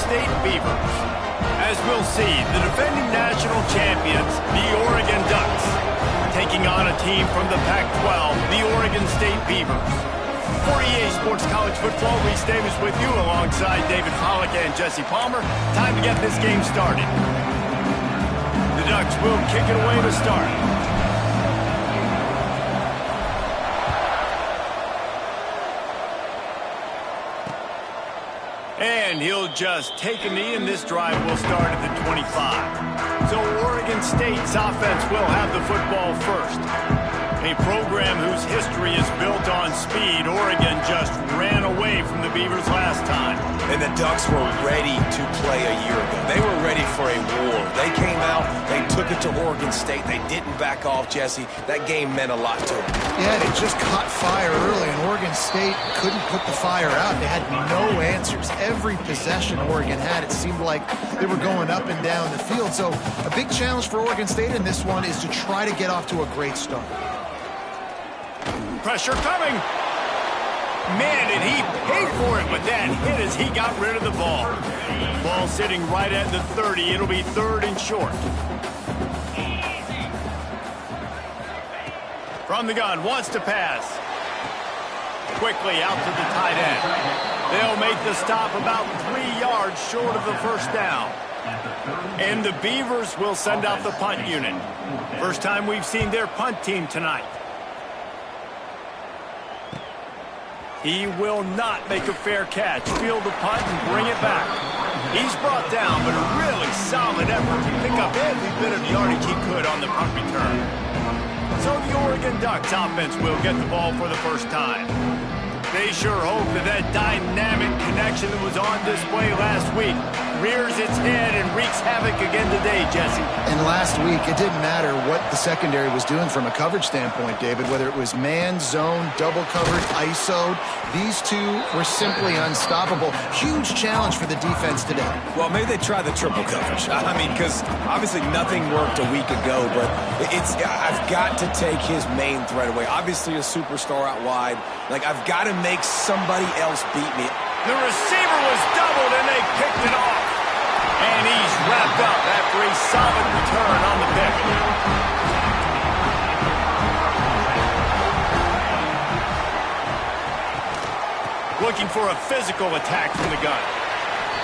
State Beavers. As we'll see, the defending national champions, the Oregon Ducks, taking on a team from the Pac-12, the Oregon State Beavers. For EA Sports College Football, Reese Davis with you alongside David Pollock and Jesse Palmer. Time to get this game started. The Ducks will kick it away to start. And he'll just take a knee, and this drive will start at the 25. So Oregon State's offense will have the football first. A program whose history is built on speed. Oregon just ran away from the Beavers last time. And the Ducks were ready to play a year ago. They were ready for a war. They came out, they took it to Oregon State. They didn't back off, Jesse. That game meant a lot to them. Yeah, they just caught fire early, and Oregon State couldn't put the fire out. They had no answers. Every possession Oregon had, it seemed like they were going up and down the field. So a big challenge for Oregon State in this one is to try to get off to a great start. Pressure coming. Man, did he pay for it with that hit as he got rid of the ball. Ball sitting right at the 30. It'll be 3rd and short. From the gun, wants to pass. Quickly out to the tight end. They'll make the stop about 3 yards short of the first down. And the Beavers will send out the punt unit. First time we've seen their punt team tonight. He will not make a fair catch. Field the punt and bring it back. He's brought down, but a really solid effort to pick up every bit of yardage he could on the punt return. So the Oregon Ducks offense will get the ball for the first time. They sure hope that that dynamic connection that was on display last week rears its head and wreaks havoc again today, Jesse. And last week, it didn't matter what the secondary was doing from a coverage standpoint, David, whether it was man, zone, double covered, ISO'd. These two were simply unstoppable. Huge challenge for the defense today. Well, maybe they try the triple coverage. I mean, because obviously nothing worked a week ago, but I've got to take his main threat away. Obviously a superstar out wide. Like, I've got to make somebody else beat me. The receiver was doubled, and they picked it off. And he's wrapped up after a solid return on the pick. Looking for a physical attack from the gun.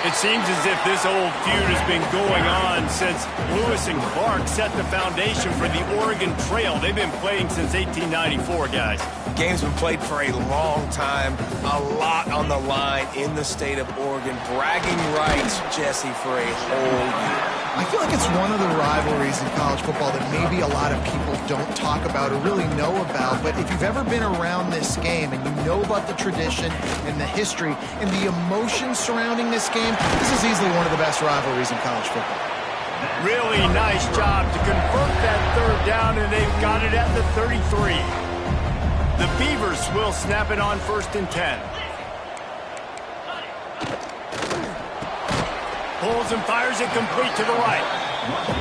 It seems as if this old feud has been going on since Lewis and Clark set the foundation for the Oregon Trail. They've been playing since 1894, guys. Game's been played for a long time, a lot on the line in the state of Oregon. Bragging rights, Jesse, for a whole year. I feel like it's one of the rivalries in college football that maybe a lot of people don't talk about or really know about. But if you've ever been around this game and you know about the tradition and the history and the emotion surrounding this game, this is easily one of the best rivalries in college football. Really nice job to convert that 3rd down, and they've got it at the 33. The Beavers will snap it on 1st and 10. Pulls and fires it complete to the right.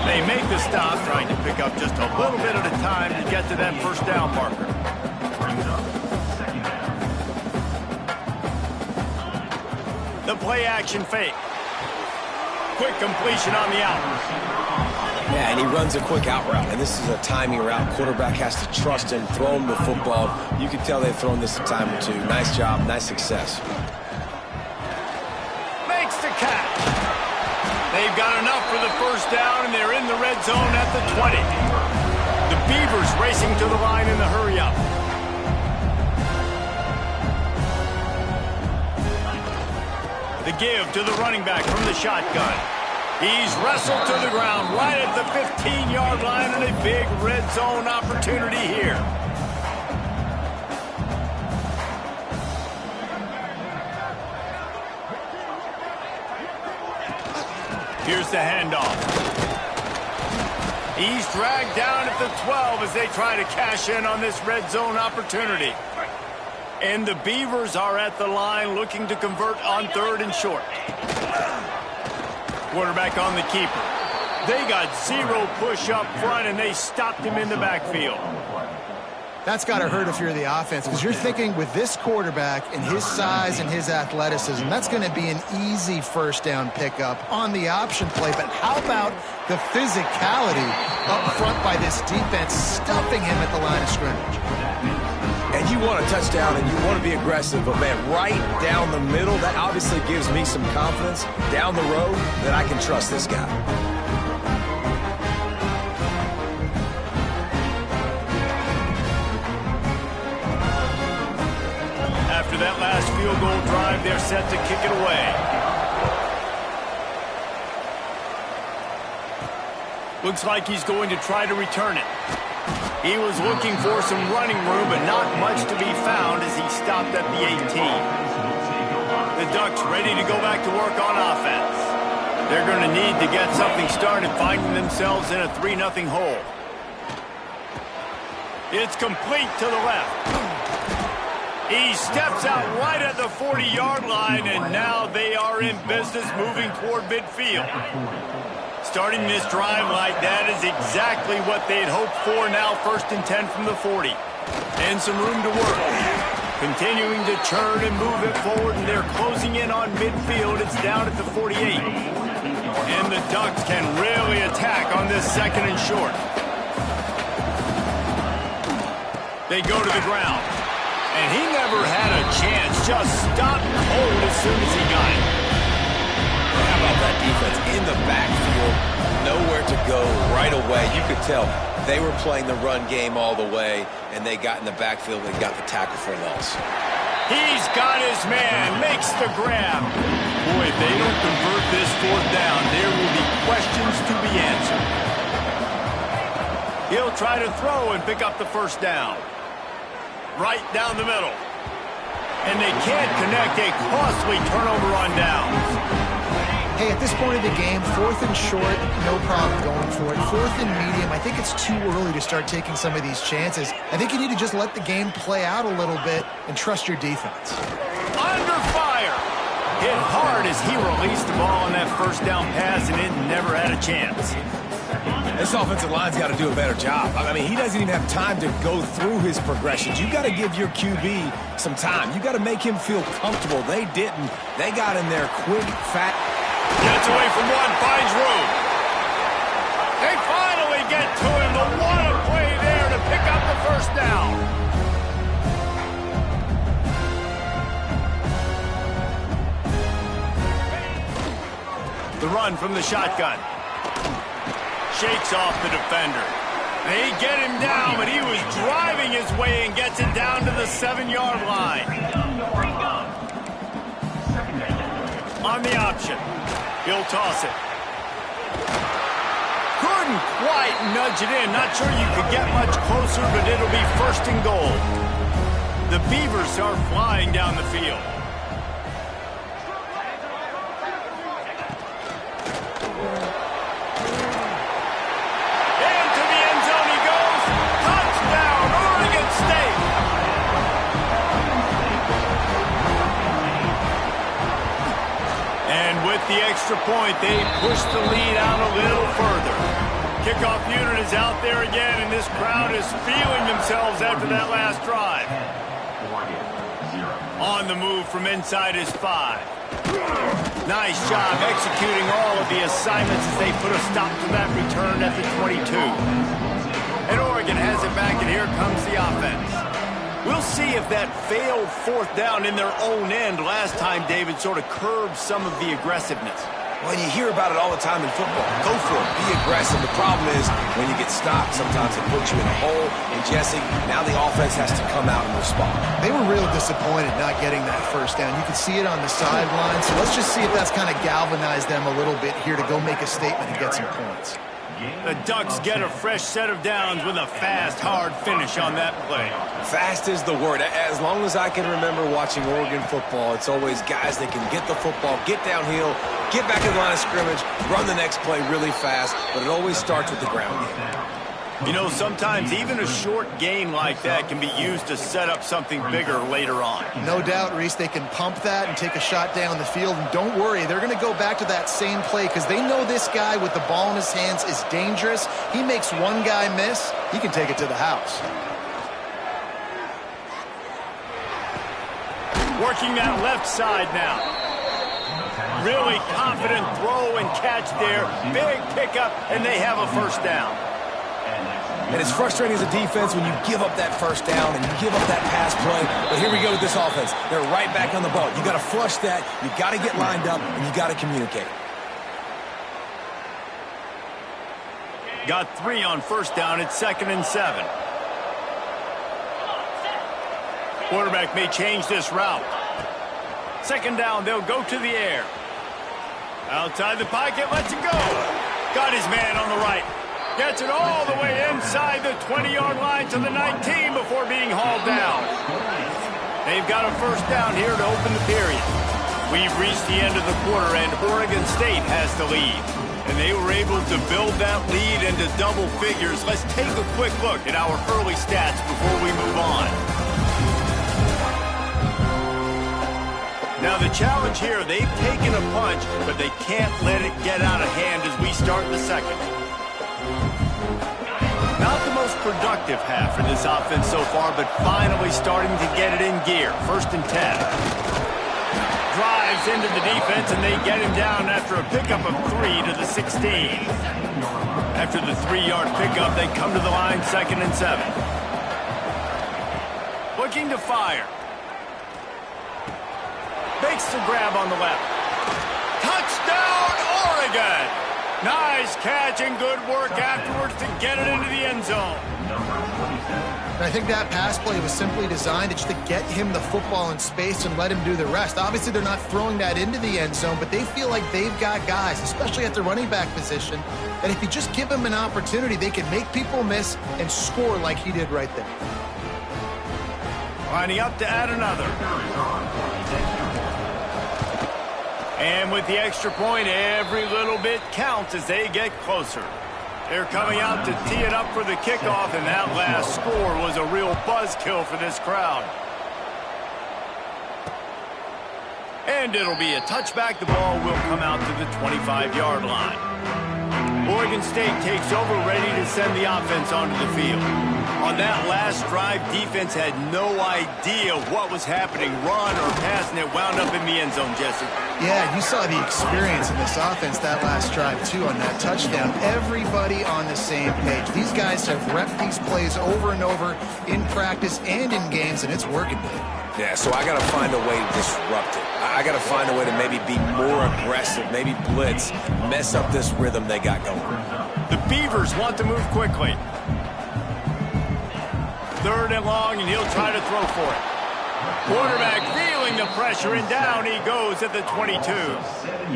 They make the stop, trying to pick up just a little bit at a time to get to that 1st down marker. The play action fake. Quick completion on the out. Yeah, and he runs a quick out route, and this is a timing route. Quarterback has to trust him, throw him the football. You can tell they've thrown this a time or two. Nice job, nice success. Makes the catch. They've got enough for the 1st down, and they're in the red zone at the 20. The Beavers racing to the line in the hurry-up. The give to the running back from the shotgun. He's wrestled to the ground right at the 15-yard line, and a big red zone opportunity here. Here's the handoff. He's dragged down at the 12 as they try to cash in on this red zone opportunity. And the Beavers are at the line looking to convert on 3rd and short. Quarterback on the keeper. They got 0 push up front, and they stopped him in the backfield. That's got to hurt if you're the offense, because you're thinking with this quarterback and his size and his athleticism, that's going to be an easy first down pickup on the option play. But how about the physicality up front by this defense, stuffing him at the line of scrimmage? And you want a touchdown and you want to be aggressive, but man, right down the middle, that obviously gives me some confidence down the road that I can trust this guy. After that last field goal drive, they're set to kick it away. Looks like he's going to try to return it. He was looking for some running room, but not much to be found as he stopped at the 18. The Ducks ready to go back to work on offense. They're going to need to get something started, finding themselves in a 3-0 hole. It's complete to the left. He steps out right at the 40-yard line, and now they are in business moving toward midfield. Starting this drive like that is exactly what they'd hoped for. Now 1st and 10 from the 40. And some room to work. Continuing to churn and move it forward, and they're closing in on midfield. It's down at the 48. And the Ducks can really attack on this 2nd and short. They go to the ground. And he never had a chance. Just stopped cold as soon as he got it. How about that defense in the backfield? Nowhere to go right away. You could tell they were playing the run game all the way, and they got in the backfield and got the tackle for a loss. He's got his man. Makes the grab. Boy, if they don't convert this 4th down, there will be questions to be answered. He'll try to throw and pick up the 1st down. Right down the middle. And they can't connect. A costly turnover on downs. Hey, at this point of the game, 4th and short, no problem going for it. 4th and medium, I think it's too early to start taking some of these chances. I think you need to just let the game play out a little bit and trust your defense. Under fire. Hit hard as he released the ball on that 1st down pass, and it never had a chance. This offensive line's got to do a better job. I mean, he doesn't even have time to go through his progressions. You got to give your QB some time. You got to make him feel comfortable. They didn't. They got in there quick, fat. Gets away from one, finds room. They finally get to him. The one play there to pick up the 1st down. The run from the shotgun. Shakes off the defender. They get him down, but he was driving his way and gets it down to the 7-yard line. On the option. He'll toss it. Couldn't quite nudge it in. Not sure you could get much closer, but it'll be 1st and goal. The Beavers are flying down the field. The extra point, they push the lead out a little further. Kickoff unit is out there again, and this crowd is feeling themselves after that last drive. On the move from inside his 5. Nice job executing all of the assignments as they put a stop to that return at the 22. And Oregon has it back, and here comes the offense. We'll see if that failed 4th down in their own end last time, David, sort of curbed some of the aggressiveness. Well, you hear about it all the time in football. Go for it. Be aggressive. The problem is when you get stopped, sometimes it puts you in a hole. And, Jesse, now the offense has to come out and respond. They were real disappointed not getting that 1st down. You could see it on the sideline. So let's just see if that's kind of galvanized them a little bit here to go make a statement and get some points. The Ducks get a fresh set of downs with a fast, hard finish on that play. Fast is the word. As long as I can remember watching Oregon football, it's always guys that can get the football, get downhill, get back in the line of scrimmage, run the next play really fast, but it always starts with the ground game. You know, sometimes even a short gain like that can be used to set up something bigger later on. No doubt, Reese, they can pump that and take a shot down the field. And don't worry, they're going to go back to that same play because they know this guy with the ball in his hands is dangerous. He makes one guy miss, he can take it to the house. Working that left side now. Really confident throw and catch there. Big pickup, and they have a first down. And it's frustrating as a defense when you give up that first down and you give up that pass play. But here we go with this offense. They're right back on the boat. You got to flush that. You got to get lined up, and you got to communicate. Got 3 on first down. It's 2nd and 7. Quarterback may change this route. 2nd down, they'll go to the air. Outside the pocket, lets it go. Got his man on the right. Gets it all the way inside the 20-yard line to the 19 before being hauled down. They've got a first down here to open the period. We've reached the end of the quarter, and Oregon State has the lead. And they were able to build that lead into double figures. Let's take a quick look at our early stats before we move on. Now the challenge here, they've taken a punch, but they can't let it get out of hand as we start the second. Not the most productive half for this offense so far, but finally starting to get it in gear. 1st and 10. Drives into the defense, and they get him down after a pickup of 3 to the 16. After the 3-yard pickup, they come to the line, 2nd and 7. Looking to fire. Makes the grab on the left. Touchdown, Oregon! Nice catch and good work afterwards to get it into the end zone. I think that pass play was simply designed just to get him the football in space and let him do the rest. Obviously, they're not throwing that into the end zone, but they feel like they've got guys, especially at the running back position, that if you just give them an opportunity, they can make people miss and score like he did right there. Lining up to add another. And with the extra point, every little bit counts as they get closer. They're coming out to tee it up for the kickoff, and that last score was a real buzzkill for this crowd. And it'll be a touchback. The ball will come out to the 25-yard line. Oregon State takes over, ready to send the offense onto the field. On that last drive, defense had no idea what was happening, run or pass, and it wound up in the end zone, Jesse. Yeah, you saw the experience in this offense that last drive, too, on that touchdown. Everybody on the same page. These guys have repped these plays over and over in practice and in games, and it's working. Yeah, so I got to find a way to disrupt it. I got to find a way to maybe be more aggressive, maybe blitz, mess up this rhythm they got going. The Beavers want to move quickly. 3rd and long, and he'll try to throw for it. Quarterback feeling the pressure, and down he goes at the 22.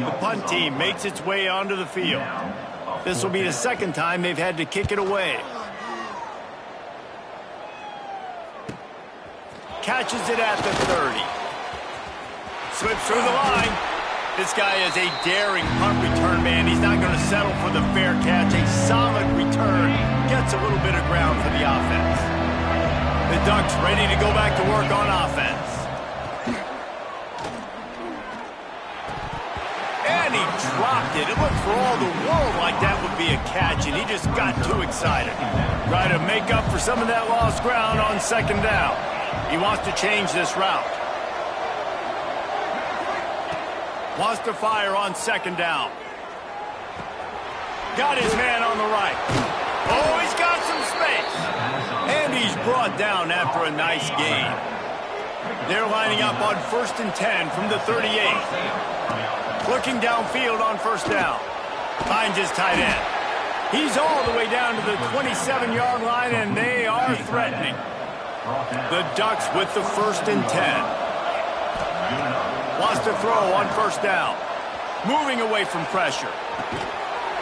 The punt team makes its way onto the field. This will be the 2nd time they've had to kick it away. Catches it at the 30. Slips through the line. This guy is a daring punt return man. He's not going to settle for the fair catch. A solid return. Gets a little bit of ground for the offense. The Ducks ready to go back to work on offense. And he dropped it. It looked for all the world like that would be a catch, and he just got too excited. Try to make up for some of that lost ground on 2nd down. He wants to change this route. Wants to fire on 2nd down. Got his man on the right. Oh, he's got some space. And he's brought down after a nice gain. They're lining up on 1st and 10 from the 38. Looking downfield on 1st down. Finds his tight end. He's all the way down to the 27-yard line, and they are threatening. The Ducks with the 1st and 10. Wants to throw on 1st down. Moving away from pressure.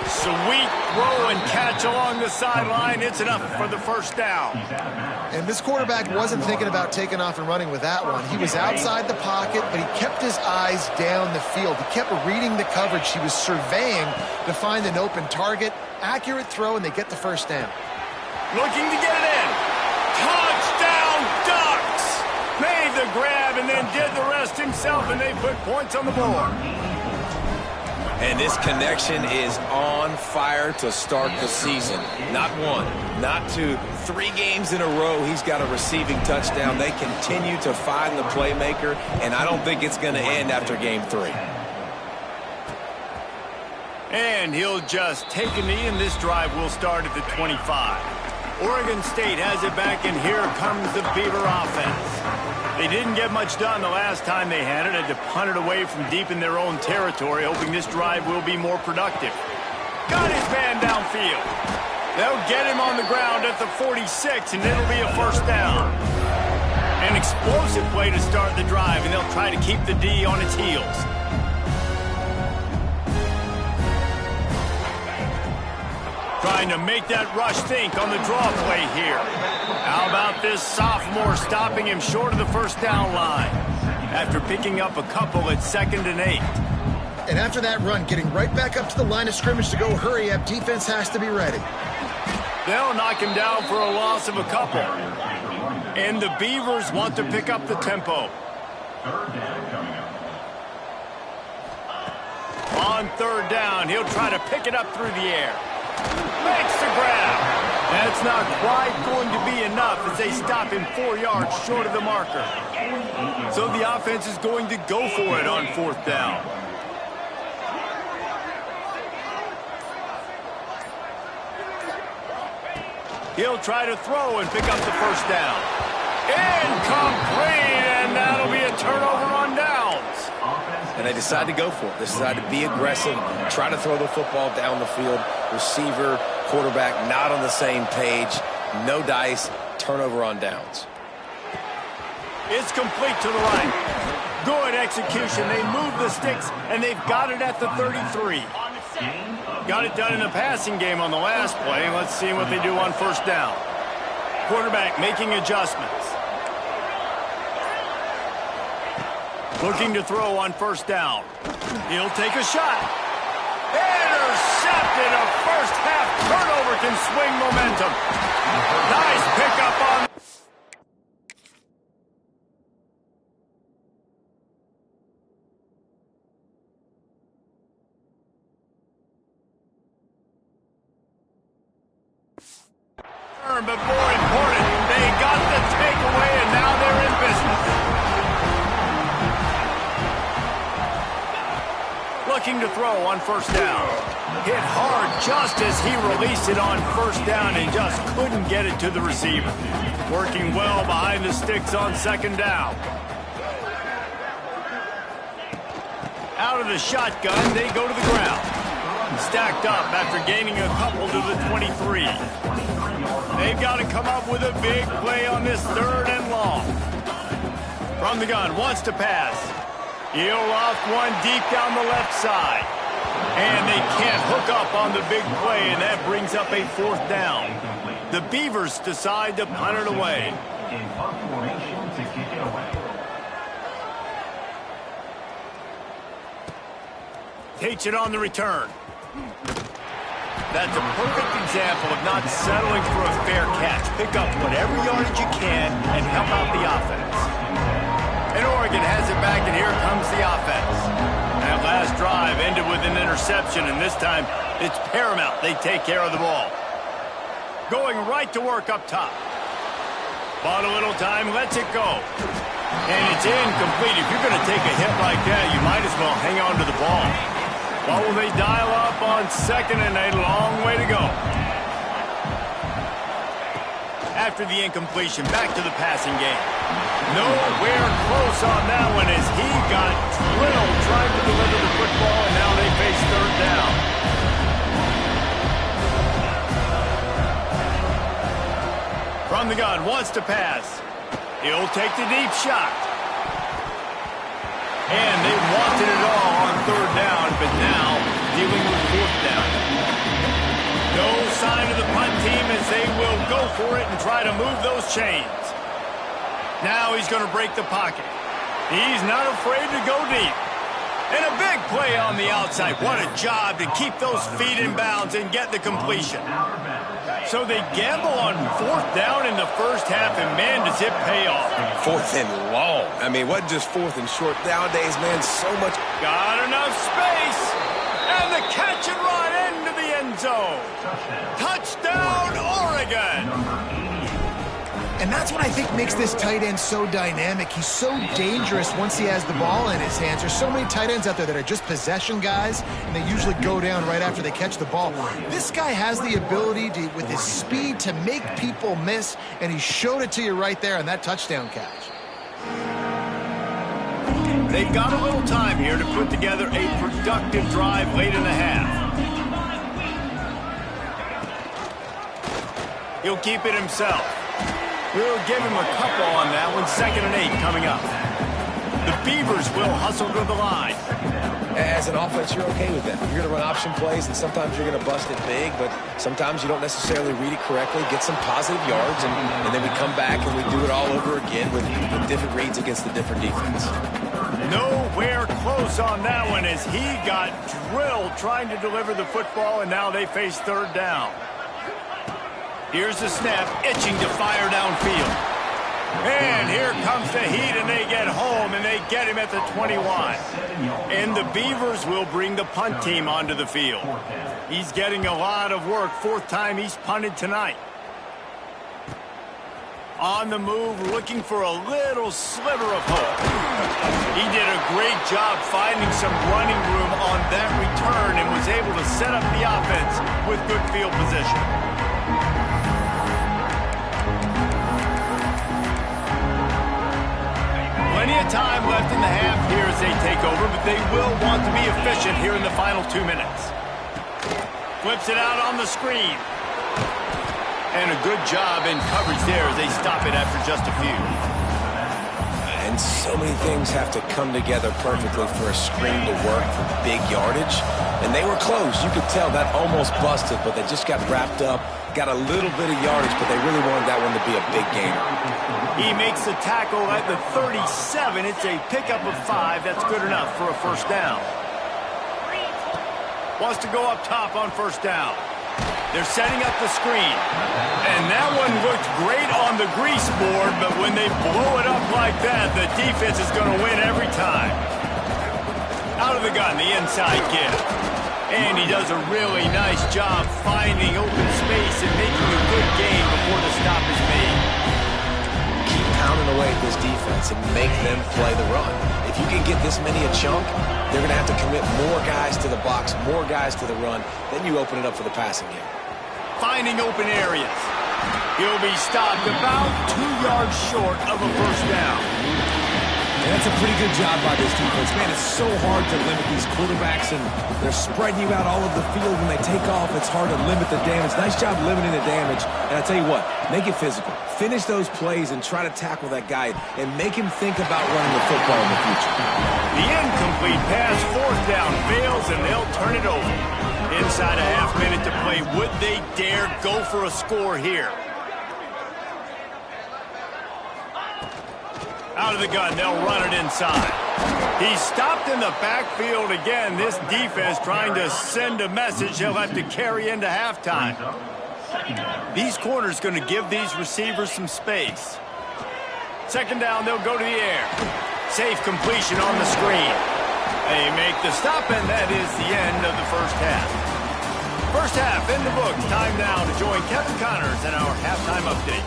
Sweet throw and catch along the sideline. It's enough for the 1st down. And this quarterback wasn't thinking about taking off and running with that one. He was outside the pocket, but he kept his eyes down the field. He kept reading the coverage. He was surveying to find an open target. Accurate throw, and they get the 1st down. Looking to get it in. Touchdown, Ducks! Made the grab and then did the rest himself, and they put points on the board. And this connection is on fire to start the season. Not one, not two, 3 games in a row he's got a receiving touchdown. They continue to find the playmaker, and I don't think it's going to end after game 3. And he'll just take a knee, and this drive will start at the 25. Oregon State has it back, and here comes the Beaver offense. They didn't get much done the last time they had it. Had to punt it away from deep in their own territory, hoping this drive will be more productive. Got his man downfield. They'll get him on the ground at the 46, and it'll be a first down. An explosive play to start the drive, and they'll try to keep the D on its heels. Trying to make that rush think on the draw play here. How about this sophomore stopping him short of the first down line after picking up a couple at 2nd and 8. And after that run, getting right back up to the line of scrimmage to go hurry up, defense has to be ready. They'll knock him down for a loss of a couple. And the Beavers want to pick up the tempo. On 3rd down, he'll try to pick it up through the air. Makes the grab. That's not quite going to be enough as they stop him 4 yards short of the marker. So the offense is going to go for it on 4th down. He'll try to throw and pick up the first down. Incomplete, and that'll be a turnover on downs. And they decide to go for it. They decide to be aggressive, try to throw the football down the field. Receiver, quarterback, not on the same page. No dice, turnover on downs. It's complete to the right. Good execution. They move the sticks, and they've got it at the 33. Got it done in the passing game on the last play. Let's see what they do on 1st down. Quarterback making adjustments. Looking to throw on 1st down. He'll take a shot. Intercepted. A first-half turnover can swing momentum. Nice pickup on... But more important, they got the takeaway, and now they're in business. Looking to throw on 1st down. Hit hard just as he released it on 1st down and just couldn't get it to the receiver. Working well behind the sticks on 2nd down. Out of the shotgun, they go to the ground. Stacked up after gaining a couple to the 23. They've got to come up with a big play on this 3rd and long. From the gun, wants to pass. He'll loft one deep down the left side. And they can't hook up on the big play, and that brings up a 4th down. The Beavers decide to punt it away. Takes it on the return. That's a perfect example of not settling for a fair catch. Pick up whatever yardage you can and help out the offense. And Oregon has it back, and here comes the offense. That last drive ended with an interception, and this time it's paramount they take care of the ball. Going right to work up top. Bought a little time, lets it go. And it's incomplete. If you're going to take a hit like that, you might as well hang on to the ball. What will they dial up on 2nd and a long way to go? After the incompletion, back to the passing game. Nowhere close on that one as he got drilled trying to deliver the football, and now they face 3rd down. From the gun, wants to pass. He'll take the deep shot. And they wanted it all on 3rd down, but now dealing with 4th down. No sign of the punt team as they will go for it and try to move those chains. Now he's going to break the pocket. He's not afraid to go deep. And a big play on the outside. What a job to keep those feet in bounds and get the completion. So they gamble on 4th down in the first half, and man, does it pay off. 4th and long. I mean, what just 4th and short? Nowadays, man, so much. Got enough space. And the catch and run into the end zone. Touchdown, Oregon. And that's what I think makes this tight end so dynamic. He's so dangerous once he has the ball in his hands. There's so many tight ends out there that are just possession guys, and they usually go down right after they catch the ball. This guy has the ability to, with his speed, to make people miss, and he showed it to you right there on that touchdown catch. They've got a little time here to put together a productive drive late in the half. He'll keep it himself. We'll give him a couple on that one. 2nd and 8 coming up. The Beavers will hustle to the line. As an offense, you're okay with that. You're going to run option plays, and sometimes you're going to bust it big, but sometimes you don't necessarily read it correctly, get some positive yards, and then we come back and we do it all over again with different reads against the different defense. Nowhere close on that one as he got drilled trying to deliver the football, and now they face 3rd down. Here's the snap, itching to fire downfield. And here comes the heat, and they get home, and they get him at the 21. And the Beavers will bring the punt team onto the field. He's getting a lot of work. 4th time he's punted tonight. On the move, looking for a little sliver of hope. He did a great job finding some running room on that return and was able to set up the offense with good field position. Plenty of time left in the half here as they take over, but they will want to be efficient here in the final 2 minutes. Flips it out on the screen. And a good job in coverage there as they stop it after just a few. And so many things have to come together perfectly for a screen to work for big yardage. And they were close. You could tell that almost busted, but they just got wrapped up, got a little bit of yardage, but they really wanted that one to be a big gainer. He makes the tackle at the 37. It's a pickup of 5. That's good enough for a 1st down. Wants to go up top on 1st down. They're setting up the screen. And that one looked great on the grease board, but when they blow it up like that, the defense is going to win every time. Out of the gun, the inside give. And he does a really nice job finding open space and making a good gain before the stop is made. Keep pounding away at this defense and make them play the run. If you can get this many a chunk, they're going to have to commit more guys to the box, more guys to the run. Then you open it up for the passing game. Finding open areas. He'll be stopped about 2 yards short of a 1st down. And that's a pretty good job by this defense. Man, it's so hard to limit these quarterbacks, and they're spreading you out all over the field. When they take off, it's hard to limit the damage. Nice job limiting the damage. And I tell you what, make it physical. Finish those plays and try to tackle that guy and make him think about running the football in the future. The incomplete pass, 4th down, fails, and they'll turn it over. Inside a half minute to play. Would they dare go for a score here? Out of the gun, they'll run it inside. He's stopped in the backfield again. This defense trying to send a message he'll have to carry into halftime. These corners going to give these receivers some space. 2nd down, they'll go to the air. Safe completion on the screen. They make the stop, and that is the end of the 1st half. 1st half in the books. Time now to join Kevin Connors in our halftime update.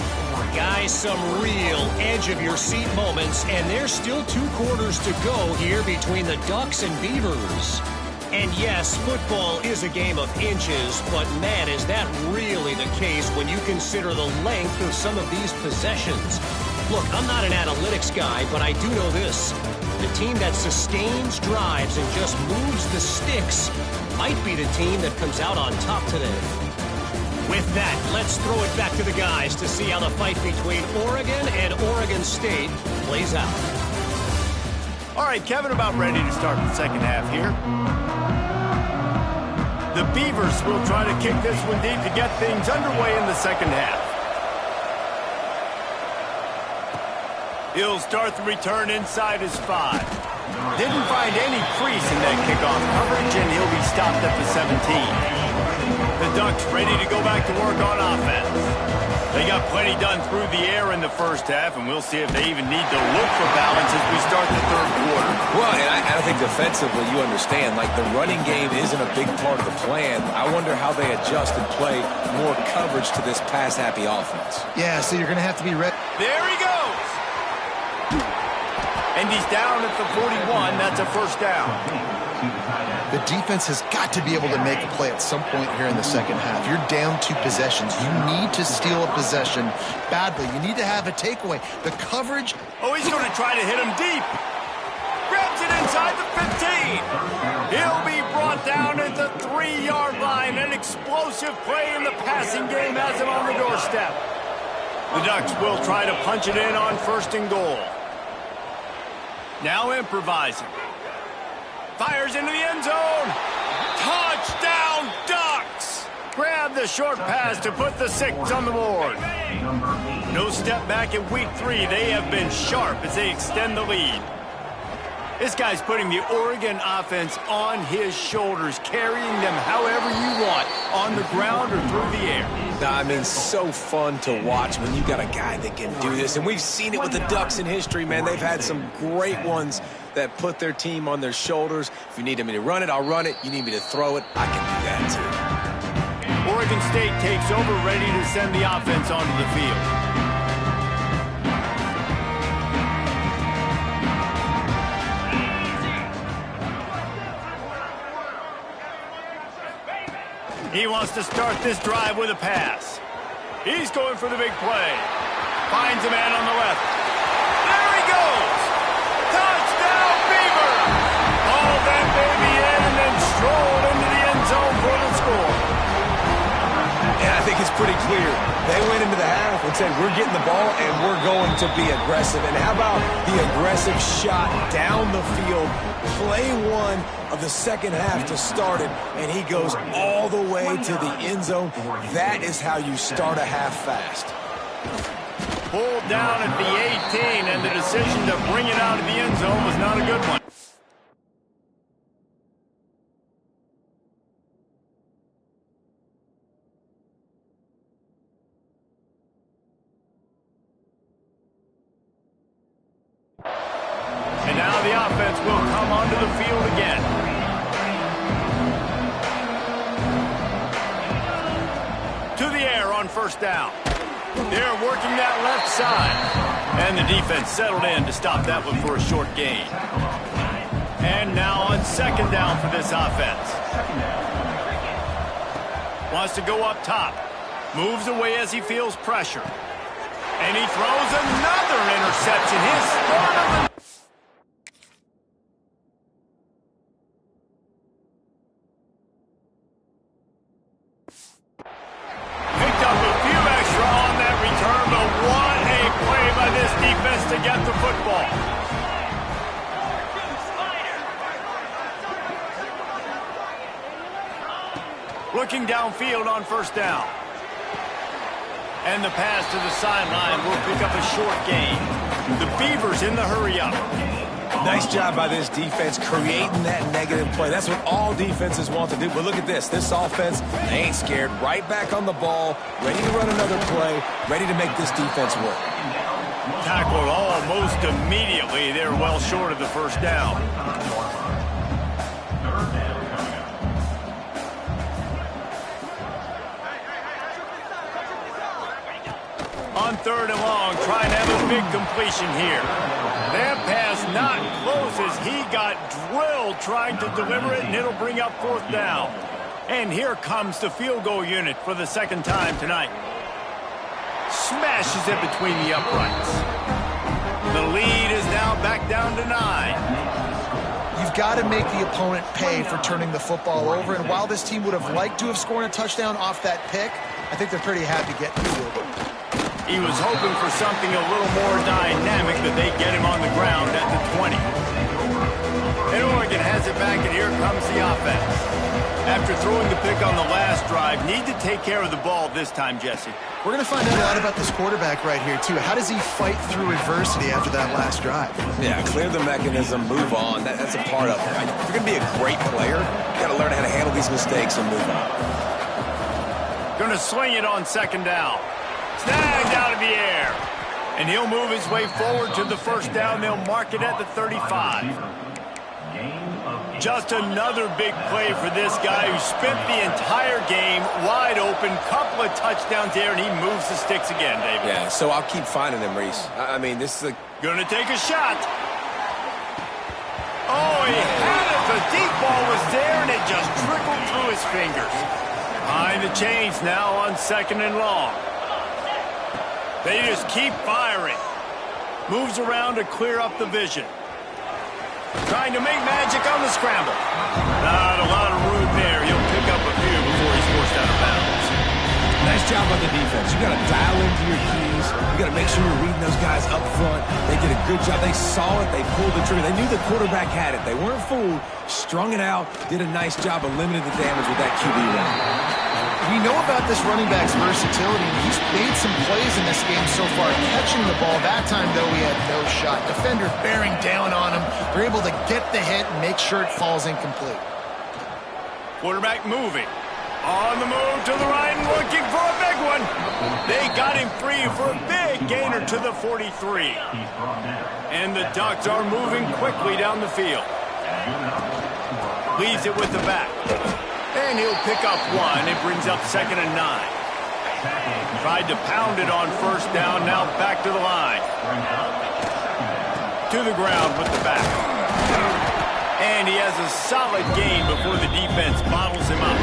Guys, some real edge-of-your-seat moments, and there's still 2 quarters to go here between the Ducks and Beavers. And yes, football is a game of inches, but man, is that really the case when you consider the length of some of these possessions. Look, I'm not an analytics guy, but I do know this. The team that sustains drives and just moves the sticks might be the team that comes out on top today. With that, let's throw it back to the guys to see how the fight between Oregon and Oregon State plays out. All right, Kevin, about ready to start the 2nd half here. The Beavers will try to kick this one deep to get things underway in the 2nd half. He'll start the return inside his 5. Didn't find any crease in that kickoff coverage, and he'll be stopped at the 17. The Ducks ready to go back to work on offense. They got plenty done through the air in the first half, and we'll see if they even need to look for balance as we start the third quarter. Well, and I think defensively, you understand, like the running game isn't a big part of the plan. I wonder how they adjust and play more coverage to this pass-happy offense. Yeah, so you're going to have to be ready. There he goes. And he's down at the 41. That's a first down. The defense has got to be able to make a play at some point here in the second half. You're down 2 possessions. You need to steal a possession badly. You need to have a takeaway. The coverage. Oh, he's going to try to hit him deep. Grabs it inside the 15. He'll be brought down at the 3-yard line. An explosive play in the passing game has him on the doorstep. The Ducks will try to punch it in on 1st and goal. Now improvising. Fires into the end zone. Touchdown, Ducks! Grab the short pass to put the 6 on the board. No step back in week 3. They have been sharp as they extend the lead. This guy's putting the Oregon offense on his shoulders, carrying them however you want, on the ground or through the air. I mean, so fun to watch when you got a guy that can do this. And we've seen it with the Ducks in history, man. They've had some great ones that put their team on their shoulders. If you need me to run it, I'll run it. You need me to throw it, I can do that too. Oregon State takes over, ready to send the offense onto the field. He wants to start this drive with a pass. He's going for the big play. Finds a man on the left. There he goes! Touchdown, Beaver! Haul that baby in and then stroll into the end zone for the score. And I think it's pretty clear. They went into the half and said, we're getting the ball and we're going to be aggressive. And how about the aggressive shot down the field? Play 1 of the second half to start it, and he goes all the way to the end zone. That is how you start a half fast. Pulled down at the 18, and the decision to bring it out of the end zone was not a good one. And now the offense will come onto the field again. To the air on 1st down. They're working that left side. And the defense settled in to stop that one for a short gain. And now on 2nd down for this offense. Wants to go up top. Moves away as he feels pressure. And he throws another interception. His third of the... Picked up a few extra on that return, but what a play by this defense to get the football. Looking downfield on 1st down. And the pass to the sideline will pick up a short gain. The Beavers in the hurry-up. Nice job by this defense creating that negative play. That's what all defenses want to do. But look at this. This offense, they ain't scared. Right back on the ball, ready to run another play, ready to make this defense work. Tackled almost immediately. They're well short of the 1st down. On 3rd and long, trying to have a big completion here. That pass not close as he got drilled trying to deliver it, and it'll bring up 4th down. And here comes the field goal unit for the 2nd time tonight. Smashes it between the uprights. The lead is now back down to 9. You've got to make the opponent pay for turning the football over, and while this team would have liked to have scored a touchdown off that pick, I think they're pretty happy getting the field goal. He was hoping for something a little more dynamic, but they get him on the ground at the 20. And Oregon has it back, and here comes the offense. After throwing the pick on the last drive, need to take care of the ball this time, Jesse. We're going to find out a lot about this quarterback right here, too. How does he fight through adversity after that last drive? Yeah, clear the mechanism, move on. That's a part of it. If you're going to be a great player, you got to learn how to handle these mistakes and move on. Going to sling it on 2nd down. Snagged out of the air. And he'll move his way forward to the first down. They'll mark it at the 35. Just another big play for this guy who spent the entire game wide open. Couple of touchdowns there, and he moves the sticks again, David. Yeah, so I'll keep finding him, Reese. I mean, this is a... Gonna take a shot. Oh, he had it. The deep ball was there, and it just trickled through his fingers. Behind the chains now on 2nd and long. They just keep firing. Moves around to clear up the vision. Trying to make magic on the scramble. Not a lot of room there. He'll pick up a few before he's forced out of bounds. Nice job on the defense. You got to dial into your keys. You got to make sure you're reading those guys up front. They did a good job. They saw it. They pulled the trigger. They knew the quarterback had it. They weren't fooled. Strung it out. Did a nice job of limiting the damage with that QB run. We know about this running back's versatility, and he's made some plays in this game so far, catching the ball. That time, though, he had no shot. Defender bearing down on him. They're able to get the hit and make sure it falls incomplete. Quarterback moving. On the move to the right and looking for a big one. They got him free for a big gainer to the 43. And the Ducks are moving quickly down the field. Leaves it with the back. And he'll pick up one. It brings up 2nd and 9. Tried to pound it on first down. Now back to the line. To the ground with the back. And he has a solid gain before the defense bottles him up.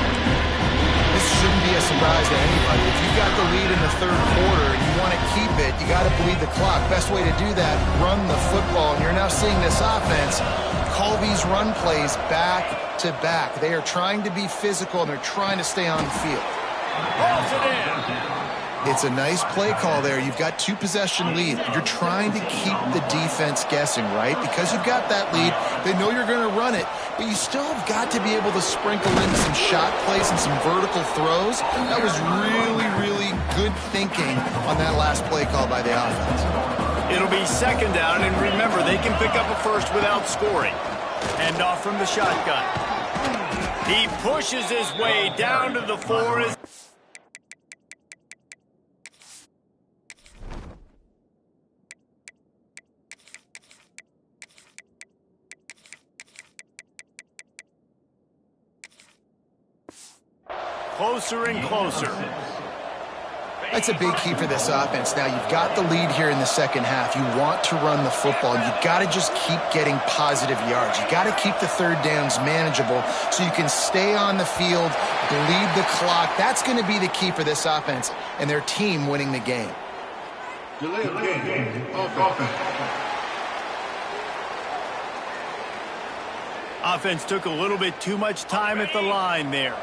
This shouldn't be a surprise to anybody. If you've got the lead in the 3rd quarter and you want to keep it, you got to bleed the clock. Best way to do that, run the football. And you're now seeing this offense call these run plays back to back. They are trying to be physical, and they're trying to stay on the field. Rolls it in. It's a nice play call there. You've got 2-possession lead. You're trying to keep the defense guessing, right? Because you've got that lead, they know you're going to run it, but you still have got to be able to sprinkle in some shot plays and some vertical throws. That was really, really good thinking on that last play call by the offense. It'll be 2nd down, and remember, they can pick up a first without scoring. Hand off from the shotgun. He pushes his way down to the 4. Closer and closer. That's a big key for this offense. Now, you've got the lead here in the 2nd half. You want to run the football. You've got to just keep getting positive yards. You've got to keep the 3rd downs manageable so you can stay on the field, bleed the clock. That's going to be the key for this offense and their team winning the game. Delay of game. Offense. Offense took a little bit too much time at the line there.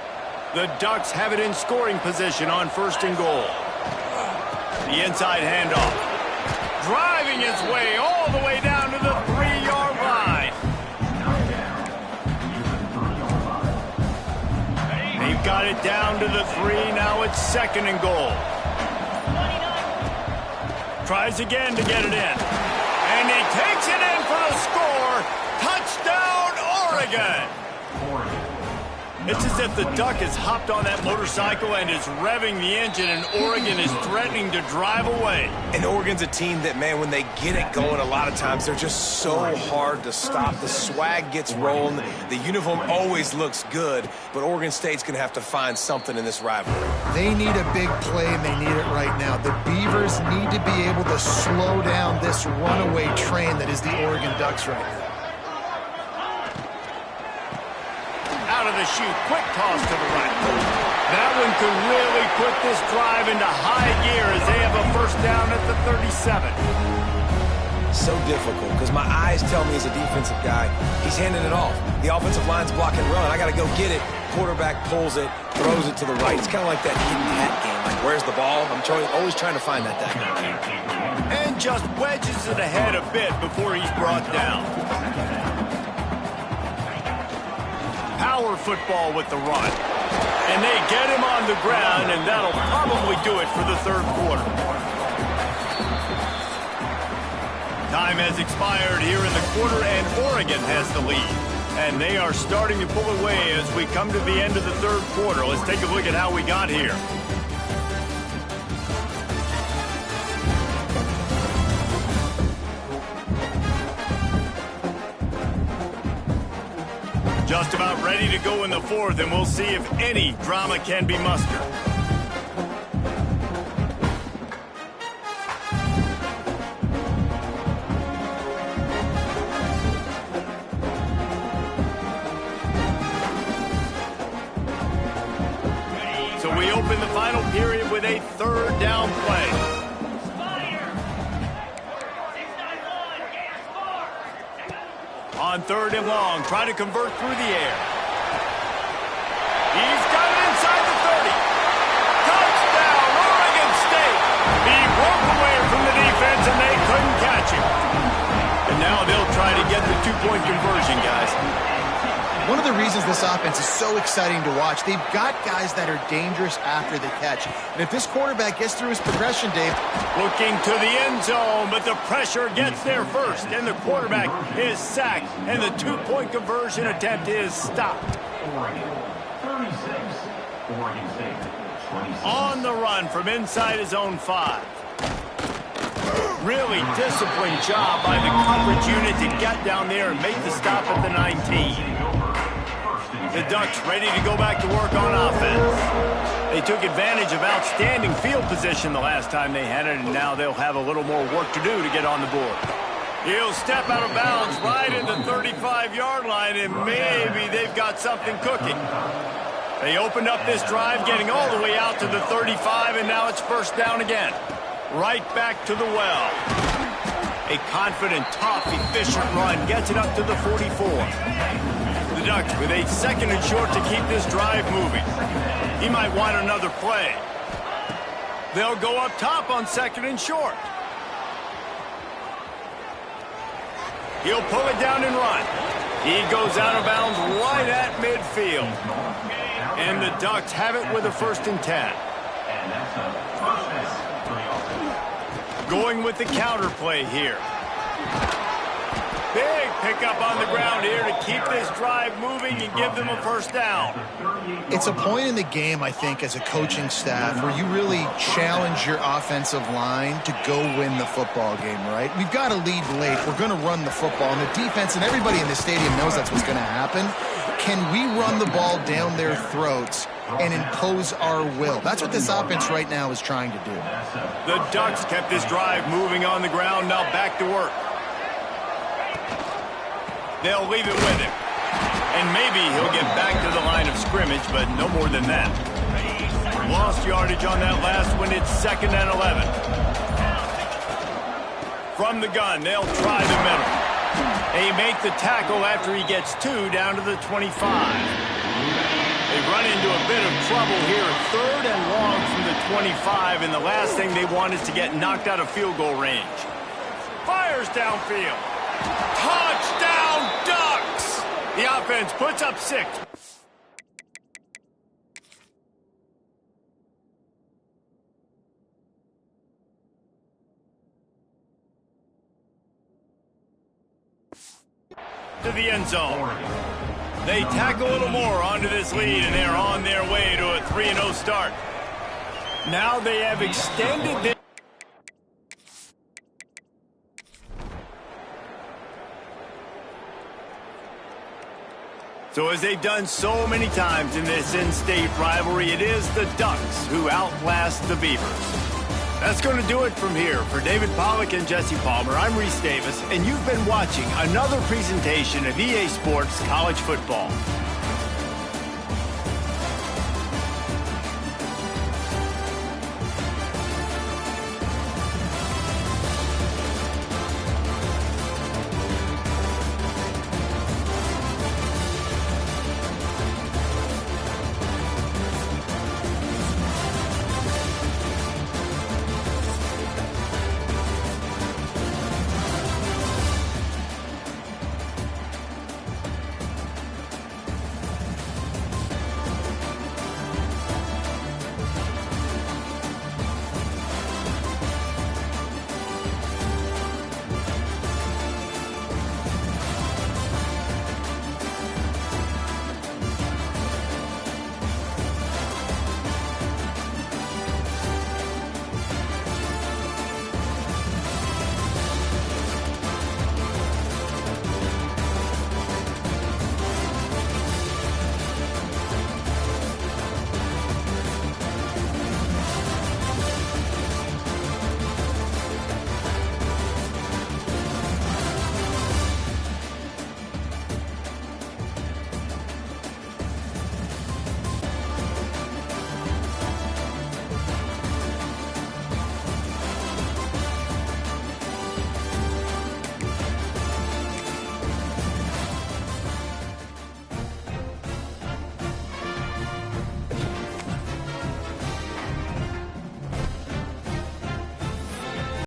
The Ducks have it in scoring position on 1st and goal. The inside handoff. Driving his way all the way down to the 3-yard line. They've got it down to the 3. Now it's 2nd and goal. Tries again to get it in. And he takes it in for the score. Touchdown, Oregon. It's as if the Duck has hopped on that motorcycle and is revving the engine, and Oregon is threatening to drive away. And Oregon's a team that, man, when they get it going, a lot of times they're just so hard to stop. The swag gets rolling. The uniform always looks good, but Oregon State's going to have to find something in this rivalry. They need a big play, and they need it right now. The Beavers need to be able to slow down this runaway train that is the Oregon Ducks right now. Out of the chute, quick toss to the right. That one could really put this drive into high gear as they have a first down at the 37. So difficult because my eyes tell me as a defensive guy, he's handing it off. The offensive line's block and run. I got to go get it. Quarterback pulls it, throws it to the right. It's kind of like that hidden hat game. Like, where's the ball? I'm always trying to find that guy. And just wedges it ahead a bit before he's brought down. Power football with the run. And they get him on the ground, and that'll probably do it for the 3rd quarter. Time has expired here in the quarter, and Oregon has the lead. And they are starting to pull away as we come to the end of the 3rd quarter. Let's take a look at how we got here. Just about ready to go in the fourth, and we'll see if any drama can be mustered. So we open the final period with a third down play. On third and long, trying to convert through the air. He's got it inside the 30. Touchdown, Oregon State. He broke away from the defense, and they couldn't catch him. And now they'll try to get the two-point conversion, guys. One of the reasons this offense is so exciting to watch, they've got guys that are dangerous after the catch. And if this quarterback gets through his progression, Dave... Looking to the end zone, but the pressure gets there first. And the quarterback is sacked, and the two-point conversion attempt is stopped. Oregon, 36. Oregon State, 26. On the run from inside his own 5. Really disciplined job by the coverage unit to get down there and make the stop at the 19. The Ducks ready to go back to work on offense. They took advantage of outstanding field position the last time they had it, and now they'll have a little more work to do to get on the board. He'll step out of bounds right at the 35-yard line, and maybe they've got something cooking. They opened up this drive, getting all the way out to the 35, and now it's first down again. Right back to the well. A confident, tough, efficient run gets it up to the 44. The Ducks with a second and short to keep this drive moving. He might want another play. They'll go up top on second and short. He'll pull it down and run. He goes out of bounds right at midfield. And the Ducks have it with a 1st and 10. And that's a first down for the offense. Going with the counter play here. Big pickup on the ground here to keep this drive moving and give them a first down. It's a point in the game, I think, as a coaching staff where you really challenge your offensive line to go win the football game, right? We've got to lead late. We're going to run the football. And the defense and everybody in the stadium knows that's what's going to happen. Can we run the ball down their throats and impose our will? That's what this offense right now is trying to do. The Ducks kept this drive moving on the ground. Now back to work. They'll leave it with him. And maybe he'll get back to the line of scrimmage, but no more than that. Lost yardage on that last one. It's 2nd and 11. From the gun, they'll try the middle. They make the tackle after he gets 2 down to the 25. They run into a bit of trouble here. 3rd and long from the 25, and the last thing they want is to get knocked out of field goal range. Fires downfield. Touchdown, Ducks! The offense puts up 6. To the end zone. They tack a little more onto this lead, and they're on their way to a 3-0 start. Now they have extended their... So as they've done so many times in this in-state rivalry, it is the Ducks who outlast the Beavers. That's going to do it from here. For David Pollack and Jesse Palmer, I'm Reese Davis, and you've been watching another presentation of EA Sports College Football.